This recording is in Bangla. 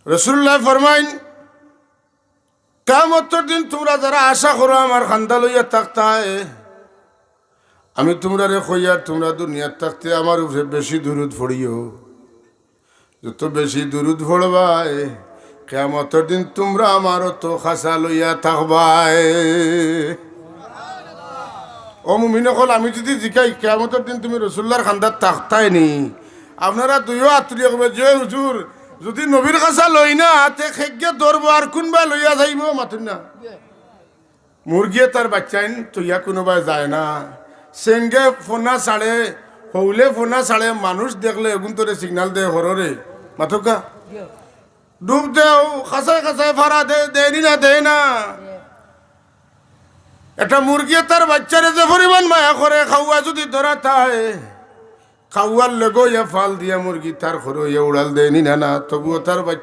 রাসূলুল্লাহ ফরমাইন, কিয়ামতের দিন তোমরা যারা আশা করো আমার খান্দা লইয়া থাকতায়, আমি তোমরা রে কইয়া তোমরা দুনিয়ার থাকতে আমার উপরে বেশি দুরুদ পড়িও। যত বেশি দুরুদ পড়বাই কিয়ামতের দিন তোমরা আমারও তো খাসা লইয়া থাকবাই। ও মুমিন হল, আমি যদি জিকাই কিয়ামতের দিন তুমি রাসূলুল্লাহর খান্দার থাকতাই নি, আপনারা দুইও আত্মীয় কবে যে হুজুর যদি নবীর খাসা লই না তে খেগে ধরবো আর কোনবা লইয়া যাইব মাতুন না। মুরগিয়ে তার বাচ্চাইন তৈয়া কোনোবাই যায় না, সেঙ্গে ফোনা ছাড়ে, হৌলে ফোনা ছাড়ে, মানুষ দেখলে এগুন তোরে সিগনাল দে হররে মাথকা ডুব দেও, খাসায় খাসায় ফাড়া দে, দেয়নি না দেয় না। একটা মুরগিয়ে তার বাচ্চারে যে পরিমাণ মায়া করে, খাওয়া যদি ধরা থাকে খাওয়ার লেগো ইয়া ফাল দিয়া মুরগি তার খরো ইয়া উড়াল দেয়নি না, তবুও তার বাচ্চা